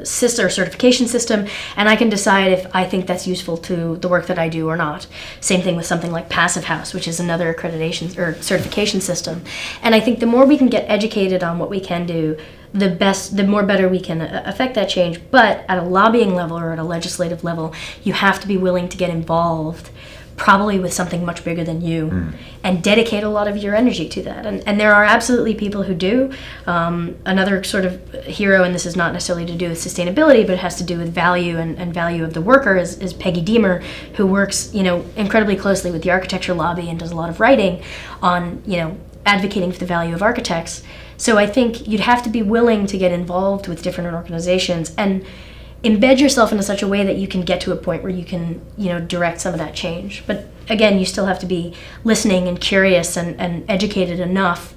sister certification system, and I can decide if I think that's useful to the work that I do or not. Same thing with something like Passive House, which is another accreditation or certification system. And I think the more we can get educated on what we can do, the more better we can affect that change. But at a lobbying level or at a legislative level, you have to be willing to get involved, probably with something much bigger than you, and dedicate a lot of your energy to that. And there are absolutely people who do. Another sort of hero, and this is not necessarily to do with sustainability, but it has to do with value and value of the worker, is Peggy Deemer, who works, incredibly closely with the architecture lobby and does a lot of writing on, advocating for the value of architects. So I think you'd have to be willing to get involved with different organizations and embed yourself in such a way that you can get to a point where you can, direct some of that change. But again, you still have to be listening and curious and educated enough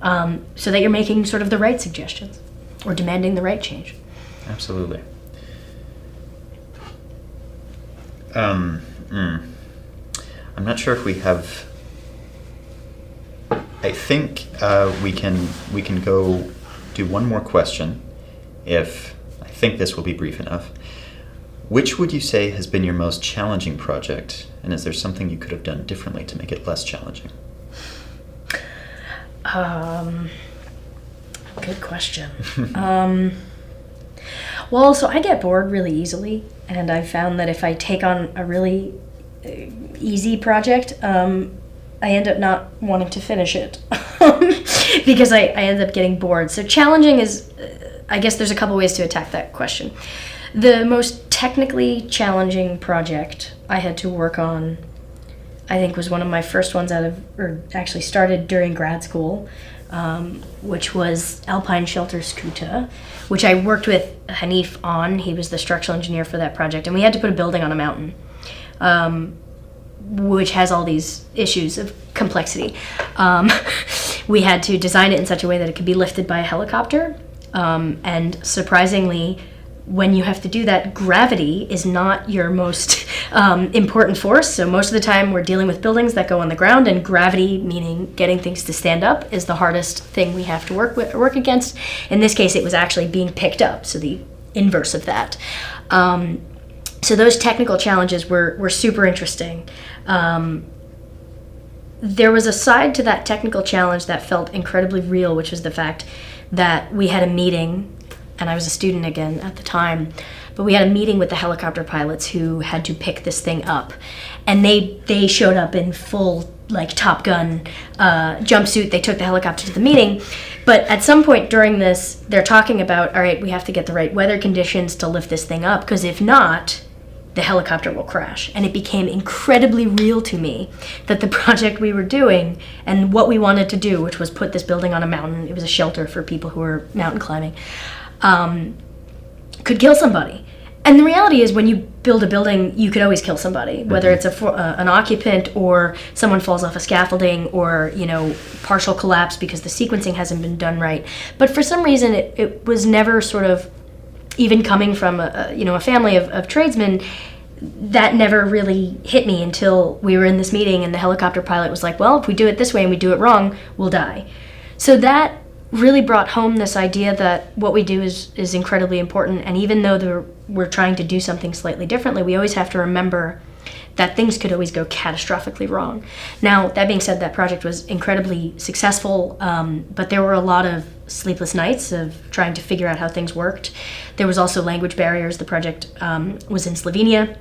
so that you're making sort of the right suggestions or demanding the right change. Absolutely. I'm not sure if we have. I think we can go do one more question. I think this will be brief enough. Which would you say has been your most challenging project, and is there something you could have done differently to make it less challenging? Good question. Well, so I get bored really easily, and I've found that if I take on a really easy project, I end up not wanting to finish it because I end up getting bored. So challenging is, I guess there's a couple ways to attack that question. The most technically challenging project I had to work on, I think, was one of my first ones actually started during grad school, which was Alpine Shelter Skuta, which I worked with Hanif on. He was the structural engineer for that project, and we had to put a building on a mountain, which has all these issues of complexity. We had to design it in such a way that it could be lifted by a helicopter, and surprisingly, when you have to do that, gravity is not your most important force. So most of the time we're dealing with buildings that go on the ground, and gravity, meaning getting things to stand up, is the hardest thing we have to work against. In this case, it was actually being picked up, so the inverse of that. So those technical challenges were super interesting. There was a side to that technical challenge that felt incredibly real, which was the fact that we had a meeting, and I was a student again at the time, but we had a meeting with the helicopter pilots who had to pick this thing up. And they showed up in full, Top Gun jumpsuit. They took the helicopter to the meeting. But at some point during this, they're talking about, all right, we have to get the right weather conditions to lift this thing up, because if not, the helicopter will crash. And it became incredibly real to me that the project we were doing and what we wanted to do, which was put this building on a mountain, it was a shelter for people who were mountain climbing, could kill somebody. And the reality is, when you build a building, you could always kill somebody, whether it's an occupant or someone falls off a scaffolding or, partial collapse because the sequencing hasn't been done right. But for some reason, it was never sort of, even coming from a family of tradesmen, that never really hit me until we were in this meeting and the helicopter pilot was like, well, if we do it this way and we do it wrong, we'll die. So that really brought home this idea that what we do is incredibly important, and even though we're trying to do something slightly differently, we always have to remember that things could always go catastrophically wrong. Now, that being said, that project was incredibly successful, but there were a lot of sleepless nights of trying to figure out how things worked. There was also language barriers. The project was in Slovenia,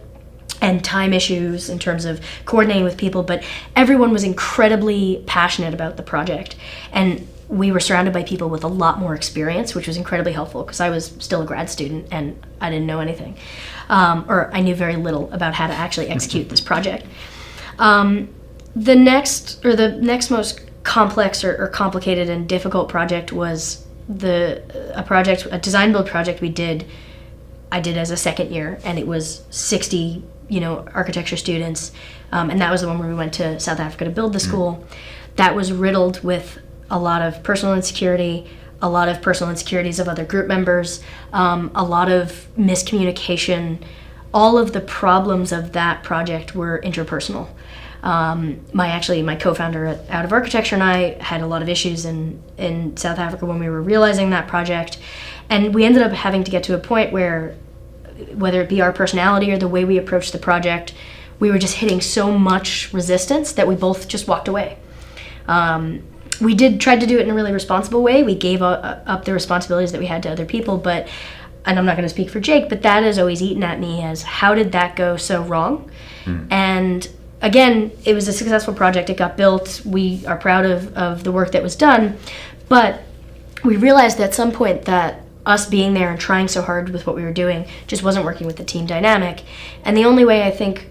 and time issues in terms of coordinating with people, but everyone was incredibly passionate about the project. And we were surrounded by people with a lot more experience, which was incredibly helpful because I was still a grad student and I didn't know anything. Or I knew very little about how to actually execute this project. The next most complex or complicated and difficult project was a design build project I did as a second year, and it was 60 architecture students, and that was the one where we went to South Africa to build the school. That was riddled with a lot of personal insecurity, a lot of personal insecurities of other group members, a lot of miscommunication. All of the problems of that project were interpersonal. My co-founder Out of Architecture and I had a lot of issues in South Africa when we were realizing that project, and we ended up having to get to a point where, whether it be our personality or the way we approached the project, we were just hitting so much resistance that we both just walked away. We tried to do it in a really responsible way. We gave up the responsibilities that we had to other people, and I'm not going to speak for Jake, but that has always eaten at me as, how did that go so wrong? And again, it was a successful project. It got built. We are proud of the work that was done, but we realized at some point that us being there and trying so hard with what we were doing just wasn't working with the team dynamic. And the only way I think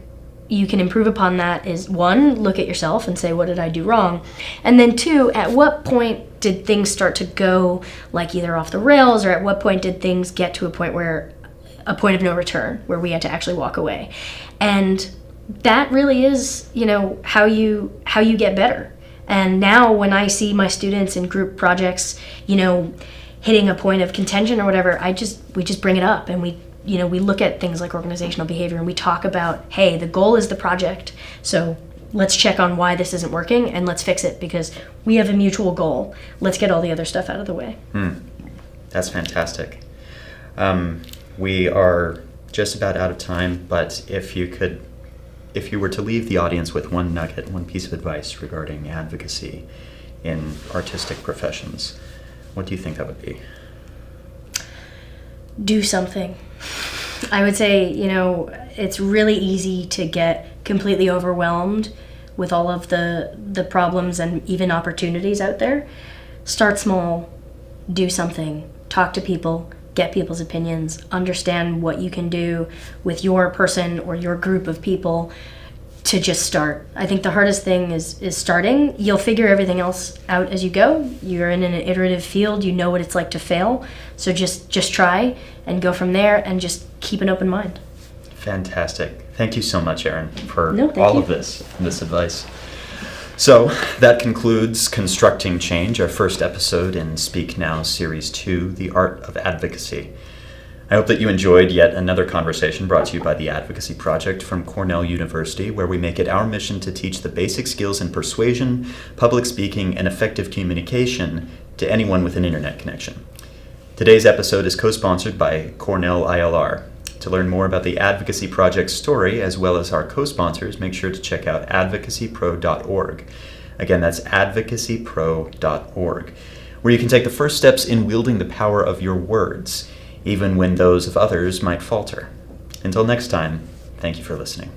you can improve upon that is, one, look at yourself and say, what did I do wrong? And then two, at what point did things start to go like either off the rails, or at what point did things get to a point of no return, where we had to actually walk away? And that really is, how you get better. And now when I see my students in group projects, hitting a point of contention or whatever, we just bring it up, and we look at things like organizational behavior, and we talk about, hey, the goal is the project, so let's check on why this isn't working and let's fix it because we have a mutual goal. Let's get all the other stuff out of the way. That's fantastic. We are just about out of time, but if you were to leave the audience with one nugget, one piece of advice regarding advocacy in artistic professions, what do you think that would be? Do something. I would say, it's really easy to get completely overwhelmed with all of the problems and even opportunities out there. Start small, do something, talk to people, get people's opinions, understand what you can do with your person or your group of people to just start. I think the hardest thing is starting. You'll figure everything else out as you go. You're in an iterative field. You know what it's like to fail. So just try and go from there, and just keep an open mind. Fantastic. Thank you so much, Erin, for all of this advice. So that concludes Constructing Change, our first episode in Speak Now Series 2, The Art of Advocacy. I hope that you enjoyed yet another conversation brought to you by the Advocacy Project from Cornell University, where we make it our mission to teach the basic skills in persuasion, public speaking, and effective communication to anyone with an internet connection. Today's episode is co-sponsored by Cornell ILR. To learn more about the Advocacy Project's story, as well as our co-sponsors, make sure to check out advocacypro.org. Again, that's advocacypro.org, where you can take the first steps in wielding the power of your words, even when those of others might falter. Until next time, thank you for listening.